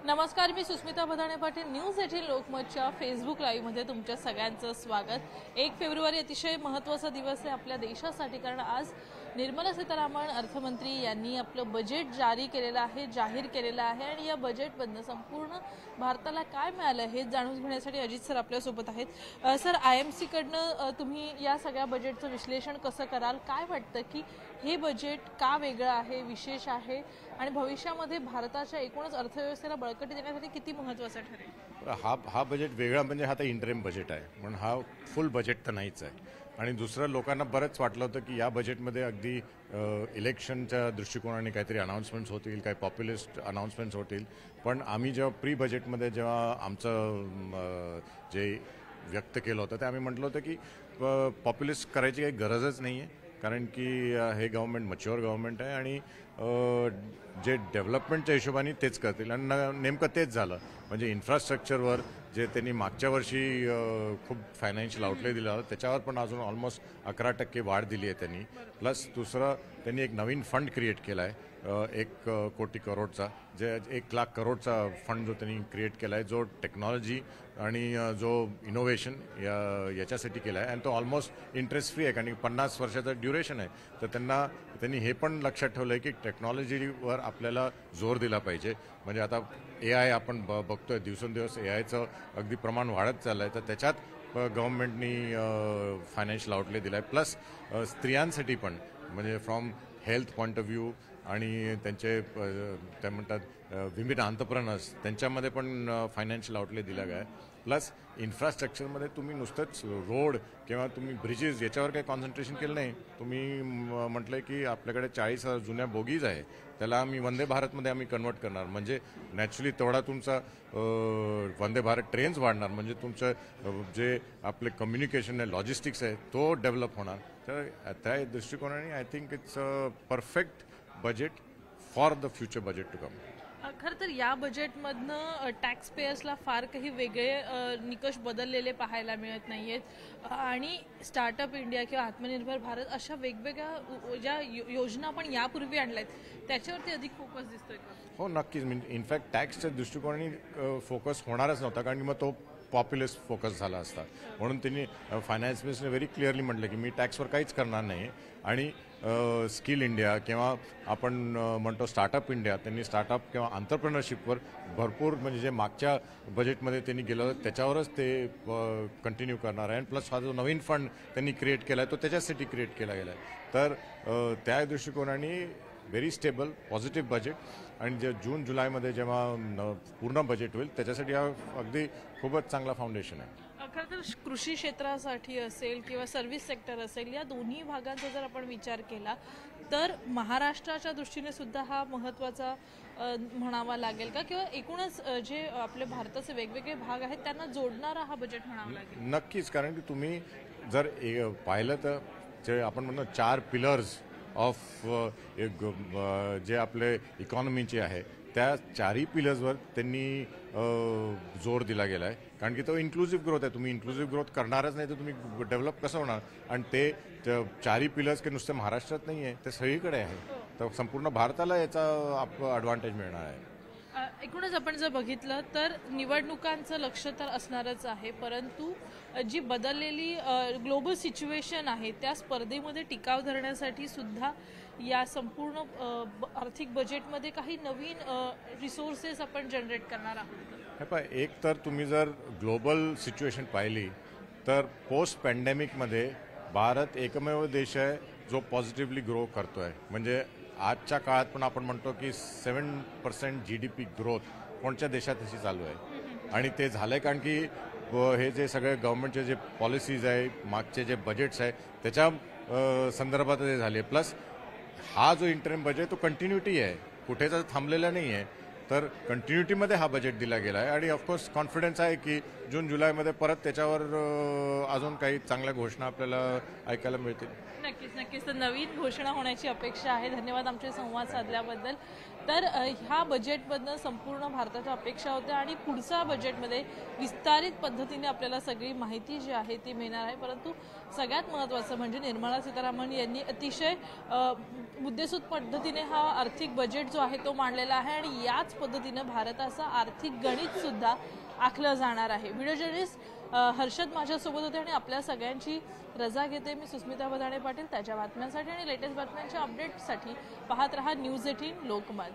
नमस्कार, मी Sushmita Bhadane Patil. News 18 लोकमतच्या Facebook लाईव्हमध्ये तुमच्या सगळ्यांचं स्वागत. 1 फेब्रुवारी अतिशय महत्त्वाचा दिवस आहे आपल्या देशासाठी, कारण आज निर्मला सीतारामन अर्थमंत्री यांनी आपलं बजेट जाहीर केलेलं आहे आणि या बजेटमधनं संपूर्ण भारताला काय मिळालं हे जाणून घेण्यासाठी अजित सर आपल्यासोबत आहेत. सर, IMC कडनं तुम्ही या सगळ्या बजेटचं विश्लेषण कसं कराल? काय वाटतं की हे बजेट का वेगळं आहे, विशेष आहे आणि भविष्यामध्ये भारताच्या एकूणच अर्थव्यवस्थेला बळकटी देण्यासाठी किती महत्त्वाचा ठरेल? हा बजेट वेगळा म्हणजे हा तर इंटरिम बजेट आहे, म्हणून हा फुल बजेट तर नाहीच आहे. आणि दुसरं, लोकांना बरंच वाटलं होतं की या बजेटमध्ये अगदी इलेक्शनच्या दृष्टिकोनाने काहीतरी अनाऊन्समेंट्स होतील, काही पॉप्युलिस्ट अनाऊन्समेंट्स होतील. पण आम्ही जेव्हा प्री बजेटमध्ये जेव्हा आमचं जे व्यक्त केलं होतं ते आम्ही म्हटलं होतं की पॉप्युलिस्ट करायची काही गरजच नाही आहे, कारण की हे गव्हर्नमेंट मच्युअर गव्हर्नमेंट आहे आणि जे डेव्हलपमेंटच्या हिशोबाने तेच करतील. आणि नेमकं तेच झालं. म्हणजे इन्फ्रास्ट्रक्चरवर जे त्यांनी मागच्या वर्षी खूप फायनान्शियल आउटले दिला होता त्याच्यावर पण अजून ऑलमोस्ट 11% वाढ दिली आहे त्यांनी. प्लस दुसरं, त्यांनी एक नवीन फंड क्रिएट केला आहे 1 कोटी करोडचा, जे 1 लाख करोडचा फंड जो त्यांनी क्रिएट केला आहे, जो टेक्नॉलॉजी आणि जो इनोव्हेशन याच्यासाठी केला आहे. आणि तो ऑलमोस्ट इंटरेस्ट फ्री आहे, कारण 50 वर्षाचं ड्युरेशन आहे. तर त्यांनी हे पण लक्षात ठेवलं आहे की टेक्नॉलॉजीवर आपल्याला जोर दिला पाहिजे. म्हणजे आता AI आपण बघतोय, दिवसेंदिवस AIचं अगदी प्रमाण वाढत चाललं आहे. तर त्याच्यात गव्हर्नमेंटनी फायनान्शियल आउटले दिला आहे. प्लस स्त्रियांसाठी पण, म्हणजे from health point of view आणि त्यांचे काय म्हणतात विमेन एंटरप्रेन्योर्स, त्यांच्यामध्ये पण फायनान्शियल आउटले दिला आहे. प्लस इन्फ्रास्ट्रक्चरमध्ये तुम्ही नुसतंच रोड किंवा तुम्ही ब्रिजेस याच्यावर काही कॉन्सन्ट्रेशन केलं नाही. तुम्ही म्हटलं की आपल्याकडे 40,000 जुन्या बोगीज आहे, त्याला आम्ही वंदे भारतमध्ये आम्ही कन्वर्ट करणार. म्हणजे नॅचरली तेवढा तुमचा वंदे भारत ट्रेन्स वाढणार, म्हणजे तुमचं जे आपले कम्युनिकेशन आहे, लॉजिस्टिक्स आहे, तो डेव्हलप होणार. तर त्या दृष्टिकोनाने I think it's a perfect budget for the future budget to come. खरं तर या बजेटमधनं टॅक्स पेयर्सला फार काही वेगळे निकष बदललेले पाहायला मिळत नाहीयेत आणि स्टार्टअप इंडिया किंवा आत्मनिर्भर भारत अशा वेगवेगळ्या ज्या योजना पण यापूर्वी आणल्यात त्याच्यावरती अधिक फोकस दिसतोय का? हो, नक्कीच. म्हणजे इनफॅक्ट टॅक्सच्या दृष्टिकोनाने फोकस होणारच नव्हता, कारण की मग तो पॉप्युलिस्ट फोकस झाला असता. म्हणून त्यांनी फायनान्स मिनिस्टरने व्हेरी क्लिअरली म्हटलं की मी टॅक्सवर काहीच करणार नाही. आणि स्किल इंडिया किंवा आपण म्हणतो स्टार्टअप इंडिया, त्यांनी स्टार्टअप किंवा एंटरप्रेन्योरशिपवर भरपूर, म्हणजे जे मागच्या बजेटमध्ये त्यांनी गेलं होतं त्याच्यावरच ते कंटिन्यू करणार आहे. आणि प्लस हा जो नवीन फंड त्यांनी क्रिएट केला आहे तो त्याच्यासाठी क्रिएट केला गेला आहे. तर त्या दृष्टिकोनाने व्हेरी स्टेबल पॉझिटिव्ह बजेट. आणि जे जून-जुलैमध्ये जेव्हा पूर्ण बजेट होईल त्याच्यासाठी हा अगदी खूपच चांगला फाउंडेशन आहे. खरं तर कृषी क्षेत्रासाठी असेल किंवा सर्व्हिस सेक्टर असेल, या दोन्ही भागांचा जर आपण विचार केला तर महाराष्ट्राच्या दृष्टीने सुद्धा हा महत्त्वाचा म्हणावा लागेल का, किंवा एकूणच जे आपले भारताचे वेगवेगळे भाग आहेत त्यांना जोडणारा हा बजेट म्हणावा लागेल? नक्कीच, कारण की तुम्ही जर पाहिलं तर जे आपण म्हणतो 4 पिलर्स ऑफ जे आपले इकॉनॉमीचे आहे, त्या 4ही पिलर्सवर त्यांनी जोर दिला गेला आहे. कारण की तो इन्क्लुझिव्ह ग्रोथ आहे. तुम्ही इन्क्लुझिव्ह ग्रोथ करणारच नाही तर तुम्ही डेव्हलप कसं होणार? आणि ते 4ही पिलर्स की नुसते महाराष्ट्रात नाही आहे, ते सगळीकडे आहे. तर संपूर्ण भारताला याचा ॲडव्हान्टेज मिळणार आहे. एकूणच आपण जर बघितलं तर निवडणुकांचं लक्ष तर असणारच आहे, परंतु जी बदललेली ग्लोबल सिच्युएशन आहे त्या स्पर्धेमध्ये टिकाव धरण्यासाठी सुद्धा या संपूर्ण आर्थिक बजेटमध्ये काही नवीन रिसोर्सेस आपण जनरेट करणार आहोत. एक तर तुम्ही जर ग्लोबल सिच्युएशन पाहिली तर पोस्ट पॅन्डेमिकमध्ये भारत एकमेव देश आहे जो पॉझिटिव्हली ग्रो करतो आहे. म्हणजे आजच्या काळात पण आपण म्हणतो की 7% GDP ग्रोथ कोणत्या देशात अशी चालू आहे. आणि ते झालं आहे कारण की हे जे सगळे गव्हर्नमेंटचे जे पॉलिसीज आहे, मागचे जे बजेट्स आहे त्याच्या संदर्भात ते झाले. प्लस हा जो इंटरिम बजेट तो कंटिन्युटी आहे, कुठेच थांबलेला नाही आहे. तर कंटिन्युटीमध्ये हा बजेट दिला गेला आहे. आणि ऑफकोर्स कॉन्फिडन्स आहे की जून जुलैमध्ये परत त्याच्यावर अजून काही चांगल्या घोषणा आपल्याला ऐकायला मिळतील. नक्कीच नक्कीच. तर नवीन घोषणा होण्याची अपेक्षा आहे. धन्यवाद आमचे संवाद साधल्याबद्दल. तर ह्या बजेटमधनं संपूर्ण भारताच्या अपेक्षा होत्या आणि पुढच्या बजेटमध्ये विस्तारित पद्धतीने आपल्याला सगळी माहिती जी आहे ती मिळणार आहे. परंतु सगळ्यात महत्त्वाचं म्हणजे निर्मला सीतारामन यांनी अतिशय मुद्देसूद पद्धतीने हा आर्थिक बजेट जो आहे तो मांडलेला आहे आणि याच पद्धतीनं भारताचं आर्थिक गणितसुद्धा आखलं जाणार आहे. व्हिडिओ जर्नलिस्ट हर्षद माझ्यासोबत होते आणि आपल्या सगळ्यांची रजा घेते मी, सुस्मिता बदाणे पाटील. त्याच्या बातम्यांसाठी आणि लेटेस्ट बातम्यांच्या अपडेटसाठी पाहत रहा न्यूज 18 लोकमत.